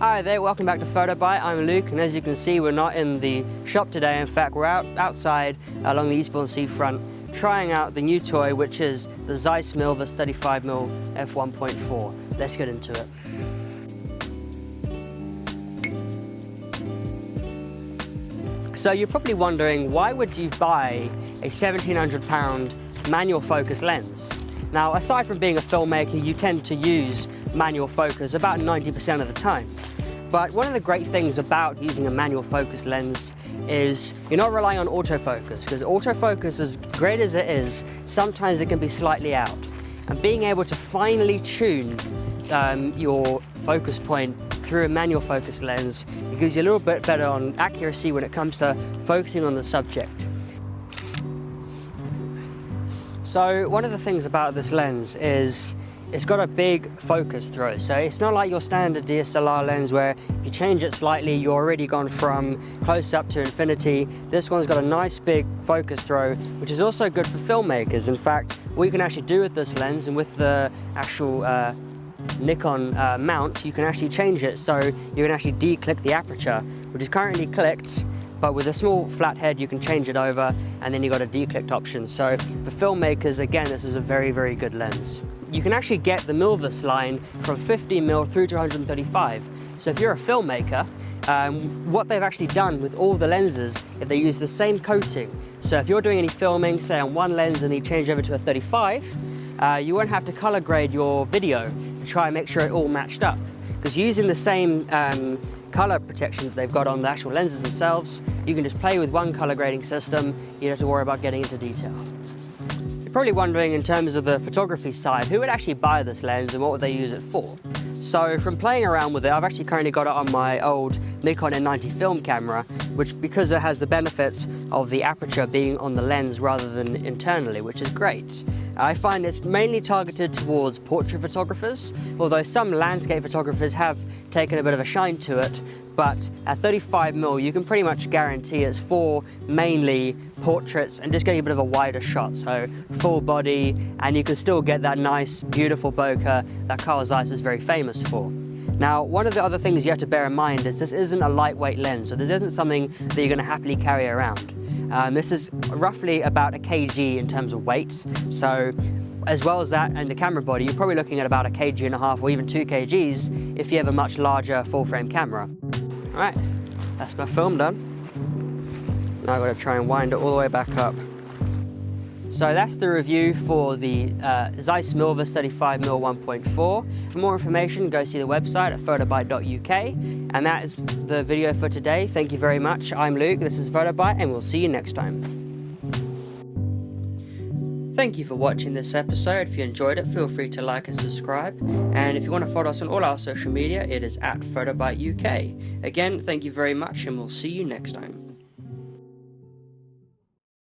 Hi there, welcome back to PhotoBite. I'm Luke, and as you can see, we're not in the shop today. In fact, we're outside along the Eastbourne seafront trying out the new toy, which is the Zeiss Milvus 35mm f1.4. Let's get into it. So you're probably wondering, why would you buy a £1,700 manual focus lens? Now, aside from being a filmmaker, you tend to use manual focus about 90% of the time. But one of the great things about using a manual focus lens is you're not relying on autofocus, because autofocus, as great as it is, sometimes it can be slightly out. And being able to finely tune your focus point through a manual focus lens, it gives you a little bit better on accuracy when it comes to focusing on the subject. So one of the things about this lens is it's got a big focus throw. So it's not like your standard DSLR lens where if you change it slightly, you're already gone from close up to infinity. This one's got a nice big focus throw, which is also good for filmmakers. In fact, what you can actually do with this lens and with the actual Nikon mount, you can actually change it so you can actually declick the aperture, which is currently clicked, but with a small flat head you can change it over, and then you've got a declicked option. So for filmmakers, again, this is a very, very good lens. You can actually get the Milvus line from 50mm through to 135. So if you're a filmmaker, what they've actually done with all the lenses is they use the same coating. So if you're doing any filming, say on one lens and you change over to a 35, you won't have to color grade your video to try and make sure it all matched up. Because using the same color protection that they've got on the actual lenses themselves, you can just play with one color grading system. You don't have to worry about getting into detail. You're probably wondering, in terms of the photography side, who would actually buy this lens and what would they use it for? So from playing around with it, I've actually currently got it on my old Nikon N90 film camera, which, because it has the benefits of the aperture being on the lens rather than internally, which is great. I find it's mainly targeted towards portrait photographers, although some landscape photographers have taken a bit of a shine to it. But at 35mm, you can pretty much guarantee it's for mainly portraits and just getting a bit of a wider shot, so full body, and you can still get that nice, beautiful bokeh that Carl Zeiss is very famous for. Now, one of the other things you have to bear in mind is this isn't a lightweight lens, so this isn't something that you're going to happily carry around. This is roughly about 1 kg in terms of weight, so as well as that and the camera body, you're probably looking at about 1.5 kg or even 2 kgs if you have a much larger full-frame camera. Alright, that's my film done. Now I've got to try and wind it all the way back up. So that's the review for the Zeiss Milvus 35mm 1.4. For more information, go see the website at photobite.uk. And that is the video for today. Thank you very much. I'm Luke, this is PhotoBite, and we'll see you next time. Thank you for watching this episode. If you enjoyed it, feel free to like and subscribe. And if you want to follow us on all our social media, it is at PhotoBite UK. Again, thank you very much, and we'll see you next time.